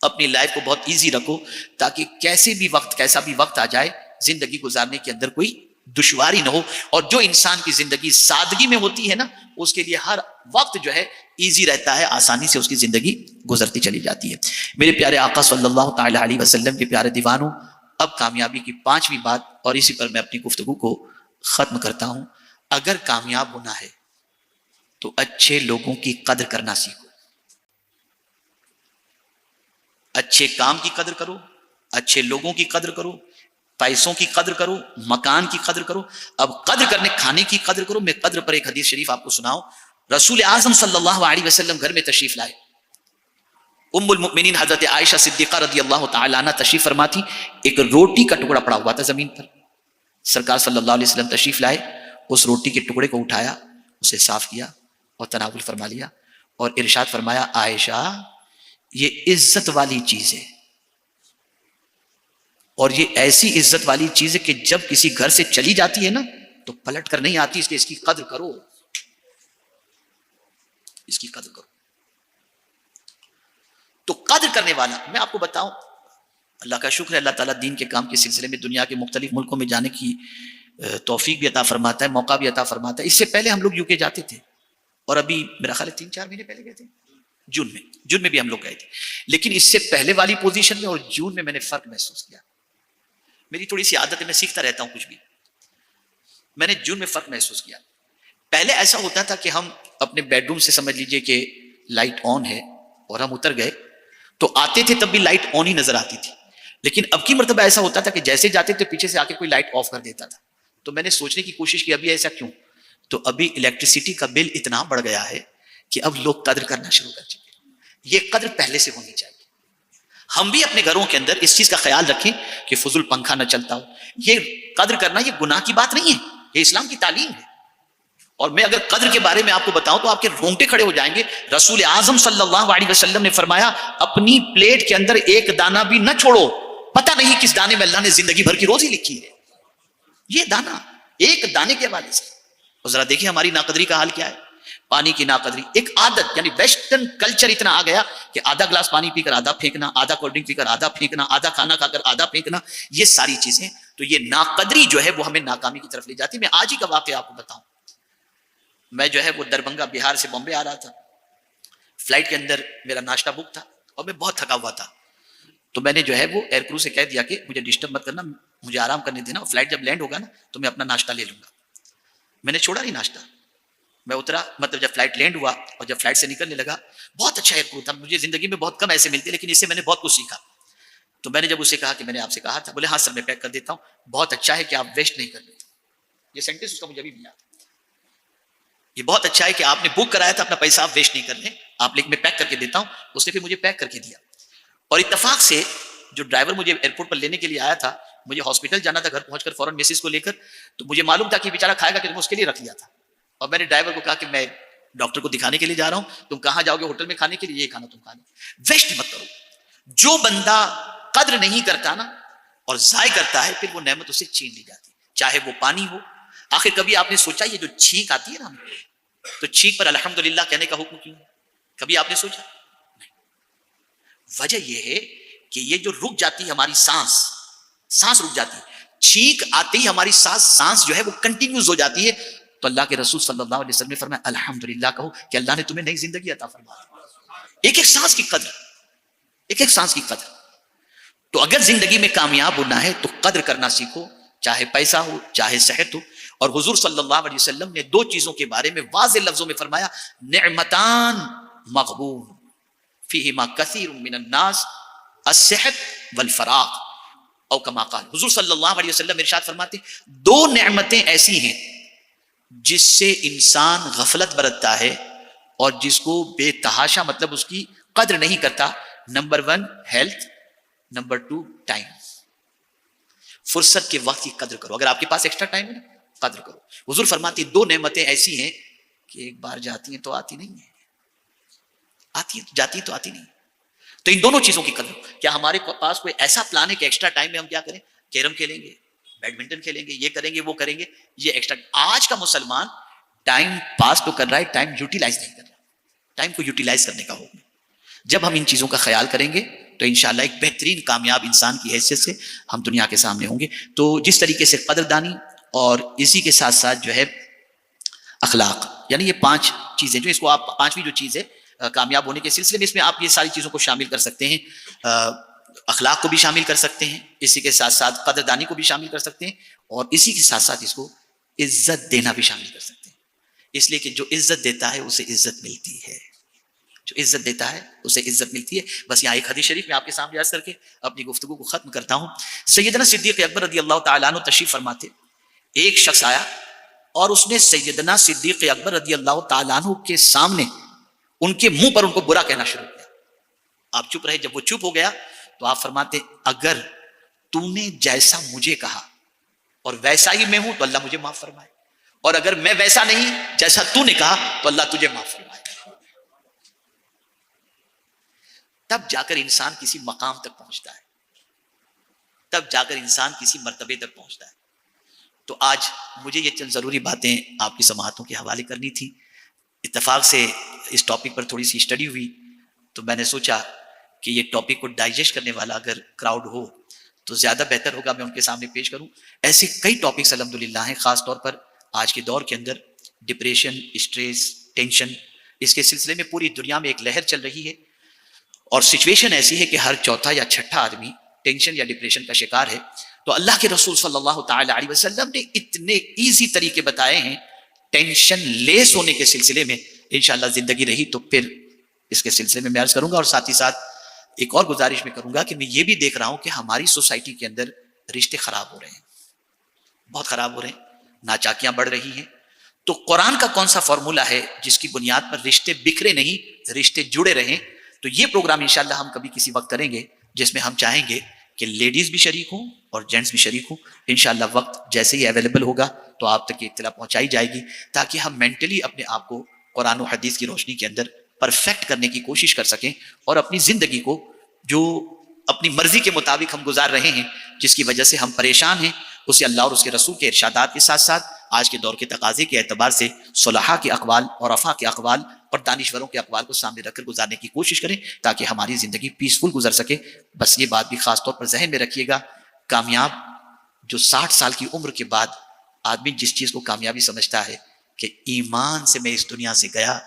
S1: اپنی لائف کو بہت ایزی رکھو تاکہ کیسے بھی وقت، کیسا بھی وقت آ جائے زندگی گزارنے کے اندر کوئی دشواری نہ ہو. اور جو انسان کی زندگی سادگی میں ہوتی ہے نا اس کے لیے ہر وقت جو ہے ایزی رہتا ہے، آسانی سے اس کی زندگی گزرتی چلی جاتی ہے. میرے پیارے آقا صلی اللہ تعالی علیہ وسلم کے پیارے دیوانوں، اب کامیابی کی پانچویں بات، اور اسی پر میں اپنی گفتگو کو ختم کرتا ہوں. اگر کامیاب ہونا ہے تو اچھے لوگوں کی قدر کرنا سیکھو، اچھے کام کی قدر کرو، اچھے لوگوں کی قدر کرو، پیسوں کی قدر کرو، مکان کی قدر کرو. اب قدر کرنے، کھانے کی قدر کرو. میں قدر پر ایک حدیث شریف آپ کو سناؤں. رسول اعظم صلی اللہ علیہ وسلم گھر میں تشریف لائے. ام المؤمنین حضرت عائشہ صدیقہ رضی اللہ تعالی عنہ تشریف فرما تھی. ایک روٹی کا ٹکڑا پڑا ہوا تھا زمین پر. سرکار صلی اللہ علیہ وسلم تشریف لائے، اس روٹی کے ٹکڑے کو اٹھایا، اسے صاف کیا اور تناول فرما لیا اور ارشاد فرمایا عائشہ یہ عزت والی چیز ہے، اور یہ ایسی عزت والی چیز ہے کہ جب کسی گھر سے چلی جاتی ہے نا تو پلٹ کر نہیں آتی، اس لیے اس کی قدر کرو، اس کی قدر کرو۔ تو قدر کرنے والا، میں آپ کو بتاؤں، اللہ کا شکر ہے، اللہ تعالیٰ دین کے کام کے سلسلے میں دنیا کے مختلف ملکوں میں جانے کی توفیق بھی عطا فرماتا ہے، موقع بھی عطا فرماتا ہے۔ اس سے پہلے ہم لوگ یو کے جاتے تھے، اور ابھی میرا خیال ہے 3-4 مہینے پہلے گئے تھے، جون میں بھی ہم لوگ گئے تھے، لیکن اس سے پہلے والی پوزیشن میں اور جون میں نے فرق محسوس کیا۔ میری تھوڑی سی عادت ہے، میں سیکھتا رہتا ہوں کچھ بھی، میں نے جون میں فرق محسوس کیا۔ پہلے ایسا ہوتا تھا کہ ہم اپنے بیڈ روم سے سمجھ لیجئے کہ لائٹ آن ہے اور ہم اتر گئے تو آتے تھے تب بھی لائٹ آن ہی نظر آتی تھی، لیکن اب کی مرتبہ ایسا ہوتا تھا کہ جیسے جاتے تھے پیچھے سے آ کے کوئی لائٹ آف کر دیتا تھا۔ تو میں نے سوچنے کی کوشش کی ابھی ایسا کیوں؟ تو ابھی الیکٹریسٹی کا بل اتنا بڑھ گیا ہے کہ اب لوگ قدر کرنا شروع کر چکے ہیں۔ یہ قدر پہلے سے ہونی چاہیے۔ ہم بھی اپنے گھروں کے اندر اس چیز کا خیال رکھیں کہ فضول پنکھا نہ چلتا ہو۔ یہ قدر کرنا یہ گناہ کی بات نہیں ہے، یہ اسلام کی تعلیم ہے۔ اور میں اگر قدر کے بارے میں آپ کو بتاؤں تو آپ کے رونگٹے کھڑے ہو جائیں گے۔ رسول اعظم صلی اللہ علیہ وسلم نے فرمایا اپنی پلیٹ کے اندر ایک دانہ بھی نہ چھوڑو، پتہ نہیں کس دانے میں اللہ نے زندگی بھر کی روزی لکھی ہے۔ یہ دانہ ایک دانے کے حوالے سے، اور ذرا دیکھیں ہماری ناقدری کا حال کیا ہے۔ پانی کی ناقدری ایک عادت، یعنی ویسٹرن کلچر اتنا آ گیا کہ آدھا گلاس پانی پی کر آدھا پھینکنا، آدھا کولڈ ڈرنک پی کر آدھا پھینکنا، آدھا کھانا کھا کر آدھا پھینکنا، یہ ساری چیزیں، تو یہ ناقدری جو ہے وہ ہمیں ناکامی کی طرف لے جاتی ہے۔ میں آج ہی کا واقعہ آپ کو بتاؤں، میں جو ہے وہ دربھنگا بہار سے بامبے آ رہا تھا، فلائٹ کے اندر میرا ناشتہ بک تھا اور میں بہت تھکا ہوا تھا، تو میں نے جو ہے وہ ایئر کرو سے کہہ دیا کہ مجھے ڈسٹرب مت کرنا، مجھے آرام کرنے دینا، اور فلائٹ جب لینڈ ہوگا نا تو میں اپنا ناشتہ لے لوں گا۔ میں نے چھوڑا نہیں ناشتہ، میں اترا، مطلب جب فلائٹ لینڈ ہوا اور جب فلائٹ سے نکلنے لگا، بہت اچھا ایئر کرو تھا، مجھے زندگی میں بہت کم ایسے ملتے، لیکن اس سے میں نے بہت کچھ سیکھا۔ تو میں نے جب اسے کہا کہ میں نے آپ سے کہا تھا، بولے ہاں سر میں پیک کر دیتا ہوں، بہت اچھا ہے کہ آپ ویسٹ نہیں کر لیتے۔ یہ سینٹینس اس کا مجھے ابھی بھی یاد ہے، یہ بہت اچھا ہے کہ آپ نے بک کرایا تھا، اپنا پیسہ آپ ویسٹ نہیں کر لیں، آپ لیکن میں پیک کر کے دیتا ہوں۔ اس نے پھر مجھے پیک کر کے دیا، اور اتفاق سے جو ڈرائیور مجھے ایئرپورٹ پر لینے کے لیے آیا تھا، مجھے ہاسپٹل جانا تھا، گھر پہنچ کر فوراً میسز کو لے کر، تو مجھے معلوم تھا کہ بیچارہ کھائے گا کہ میں اس کے لیے رکھ لیا تھا، اور میں نے ڈرائیور کو کہا کہ میں ڈاکٹر کو دکھانے کے لیے جا رہا ہوں، تم کہاں جاؤ گے ہوٹل میں کھانے کے لیے، یہ کھانا تم کھانا، ویسٹ مت کرو۔ جو بندہ قدر نہیں کرتا نا اور ضائع کرتا ہے، پھر وہ نعمت اسے چھین لی جاتی ہے، چاہے وہ پانی ہو۔ آخر کبھی آپ نے سوچا یہ جو چھینک آتی ہے نا، تو چھینک پر الحمدللہ کہنے کا حکم کیوں؟ کبھی آپ نے سوچا؟ نہیں۔ وجہ یہ ہے کہ یہ جو رک جاتی ہے ہماری سانس رک جاتی ہے، چھینک آتے ہی ہماری سانس جو ہے وہ کنٹینیوز ہو جاتی ہے، تو اللہ کے رسول صلی اللہ علیہ وسلم نے فرمایا الحمدللہ کہو کہ اللہ نے تمہیں نئی زندگی عطا فرمائی۔ ایک ایک سانس کی قدر، ایک ایک سانس کی قدر۔ تو اگر زندگی میں کامیاب ہونا ہے تو قدر کرنا سیکھو، چاہے پیسہ ہو چاہے صحت ہو۔ اور حضور صلی اللہ علیہ وسلم نے 2 چیزوں کے بارے میں واضح لفظوں میں فرمایا، نعمتان مغبون فیہما کثیر من الناس الصحت والفراغ، او کما قال۔ حضور صلی اللہ علیہ وسلم ارشاد فرماتے 2 نعمتیں ایسی ہیں جس سے انسان غفلت برتتا ہے اور جس کو بے تحاشا، مطلب اس کی قدر نہیں کرتا۔ Number 1 health, number 2 time. فرصت کے وقت کی قدر کرو، اگر آپ کے پاس ایکسٹرا ٹائم ہے نا قدر کرو۔ حضور فرماتے 2 نعمتیں ایسی ہیں کہ ایک بار جاتی ہیں تو آتی نہیں ہیں، آتی ہیں جاتی ہیں تو آتی نہیں۔ تو ان دونوں چیزوں کی قدر۔ کیا ہمارے پاس کوئی ایسا پلان ہے کہ ایکسٹرا ٹائم میں ہم کیا کریں؟ کیرم کھیلیں گے، بیڈمنٹن کھیلیں گے، یہ کریں گے وہ کریں گے، یہ ایکسٹرا۔ آج کا مسلمان ٹائم پاس تو کر رہا ہے، ٹائم یوٹیلائز نہیں کر رہا۔ ٹائم کو یوٹیلائز کرنے کا حکم ہے۔ جب ہم ان چیزوں کا خیال کریں گے تو انشاءاللہ ایک بہترین کامیاب انسان کی حیثیت سے ہم دنیا کے سامنے ہوں گے۔ تو جس طریقے سے قدردانی اور اسی کے ساتھ ساتھ جو ہے اخلاق، یعنی یہ 5 چیزیں جو اس کو آپ 5ویں جو چیز ہے کامیاب ہونے کے سلسلے میں، اس میں آپ یہ ساری چیزوں کو شامل کر سکتے ہیں، اخلاق کو بھی شامل کر سکتے ہیں، اسی کے ساتھ ساتھ قدردانی کو بھی شامل کر سکتے ہیں، اور اسی کے ساتھ ساتھ اس کو عزت دینا بھی شامل کر سکتے ہیں، اس لیے کہ جو عزت دیتا ہے اسے عزت ملتی ہے، جو عزت دیتا ہے اسے عزت ملتی ہے۔ بس یہاں ایک حدیث شریف میں آپ کے سامنے عرض کر کے اپنی گفتگو کو ختم کرتا ہوں۔ سیدنا صدیق اکبر رضی اللہ تعالیٰ عنہ تشریف فرماتے، ایک شخص آیا اور اس نے سیدنا صدیق اکبر رضی اللہ تعالیٰ عنہ کے سامنے ان کے منہ پر ان کو برا کہنا شروع کیا۔ آپ چپ رہے، جب وہ چپ ہو گیا تو آپ فرماتے اگر تو نے جیسا مجھے کہا اور ویسا ہی میں ہوں تو اللہ مجھے معاف فرمائے، اور اگر میں ویسا نہیں جیسا تو نے کہا تو اللہ تجھے معاف فرمائے۔ تب جا کر انسان کسی مقام تک پہنچتا ہے، تب جا کر انسان کسی مرتبے تک پہنچتا ہے. تو آج مجھے یہ چند ضروری باتیں آپ کی سماعتوں کے حوالے کرنی تھی. اتفاق سے اس ٹاپک پر تھوڑی سی اسٹڈی ہوئی تو میں نے سوچا کہ یہ ٹاپک کو ڈائجسٹ کرنے والا اگر کراؤڈ ہو تو زیادہ بہتر ہوگا میں ان کے سامنے پیش کروں. ایسے کئی ٹاپکس الحمدللہ ہیں، خاص طور پر آج کے دور کے اندر ڈپریشن، اسٹریس، ٹینشن، اس کے سلسلے میں پوری دنیا میں ایک لہر چل رہی ہے، اور سچویشن ایسی ہے کہ ہر چوتھا یا چھٹا آدمی ٹینشن یا ڈپریشن کا شکار ہے. تو اللہ کے رسول صلی اللہ تعالی علیہ وسلم نے اتنے ایزی طریقے بتائے ہیں ٹینشن لیس ہونے کے سلسلے میں. انشاءاللہ زندگی رہی تو پھر اس کے سلسلے میں عرض کروں گا. اور ساتھ ہی ساتھ ایک اور گزارش میں کروں گا کہ میں یہ بھی دیکھ رہا ہوں کہ ہماری سوسائٹی کے اندر رشتے خراب ہو رہے ہیں، بہت خراب ہو رہے ہیں، ناچاکیاں بڑھ رہی ہیں. تو قرآن کا کون سا فارمولہ ہے جس کی بنیاد پر رشتے بکھرے نہیں، رشتے جڑے رہیں؟ تو یہ پروگرام انشاءاللہ ہم کبھی کسی وقت کریں گے جس میں ہم چاہیں گے کہ لیڈیز بھی شریک ہوں اور جینٹس بھی شریک ہوں. انشاءاللہ وقت جیسے ہی اویلیبل ہوگا تو آپ تک یہ اطلاع پہنچائی جائے گی تاکہ ہم مینٹلی اپنے آپ کو قرآن و حدیث کی روشنی کے اندر پرفیکٹ کرنے کی کوشش کر سکیں، اور اپنی زندگی کو جو اپنی مرضی کے مطابق ہم گزار رہے ہیں، جس کی وجہ سے ہم پریشان ہیں، اسے اللہ اور اس کے رسول کے ارشادات کے ساتھ ساتھ آج کے دور کے تقاضے کے اعتبار سے صلحاء کے اقوال اور عرفاء کے اقوال اور دانشوروں کے اقوال کو سامنے رکھ کر گزارنے کی کوشش کریں تاکہ ہماری زندگی پیسفل گزر سکے. بس یہ بات بھی خاص طور پر ذہن میں رکھیے گا، کامیاب جو 60 سال کی عمر کے بعد آدمی جس چیز کو کامیابی سمجھتا ہے کہ ایمان سے میں اس دنیا سے گیا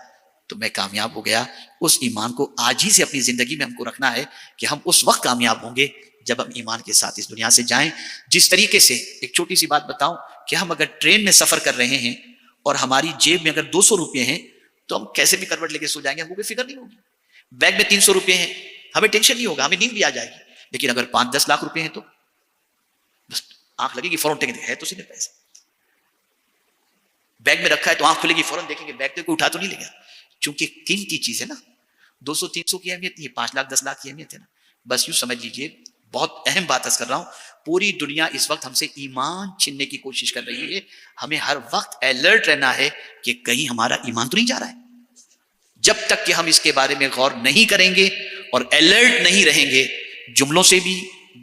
S1: تو میں کامیاب ہو گیا، اس ایمان کو آج ہی سے اپنی زندگی میں ہم کو رکھنا ہے کہ ہم اس وقت کامیاب ہوں گے جب ہم ایمان کے ساتھ اس دنیا سے جائیں. جس طریقے سے ایک چھوٹی سی بات بتاؤں کہ ہم اگر ٹرین میں سفر کر رہے ہیں اور ہماری جیب میں اگر 200 روپے ہیں تو ہم کیسے بھی کروٹ لے کے سو جائیں گے، ہم کو کوئی فکر نہیں ہوگی. بیگ میں 300 روپے ہیں، ہمیں ٹینشن نہیں ہوگا، ہمیں نیند بھی آ جائے گی. لیکن اگر 5-10 لاکھ روپے ہیں تو بس آنکھ لگے گی، فوراً ٹینگیں ہے تو صرف پیسے بیگ میں رکھا ہے تو آنکھ کھلے گی، فوراً دیکھیں گے بیگ تو کوئی اٹھا تو نہیں لے گا، چونکہ قیمتی چیز ہے نا. 200-300 کی اہمیت نہیں ہے، 5 لاکھ 10 لاکھ کی اہمیت ہے نا. بس یوں سمجھ لیجئے، بہت اہم بات عرض کر رہا ہوں، پوری دنیا اس وقت ہم سے ایمان چھیننے کی کوشش کر رہی ہے. ہمیں ہر وقت الرٹ رہنا ہے کہ کہیں ہمارا ایمان تو نہیں جا رہا ہے. جب تک کہ ہم اس کے بارے میں غور نہیں کریں گے اور الرٹ نہیں رہیں گے، جملوں سے بھی،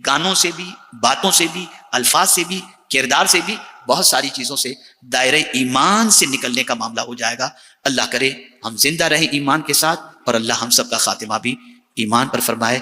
S1: گانوں سے بھی، باتوں سے بھی، الفاظ سے بھی، کردار سے بھی، بہت ساری چیزوں سے دائرہ ایمان سے نکلنے کا معاملہ ہو جائے گا. اللہ کرے ہم زندہ رہیں ایمان کے ساتھ، اور اللہ ہم سب کا خاتمہ بھی ایمان پر فرمائے.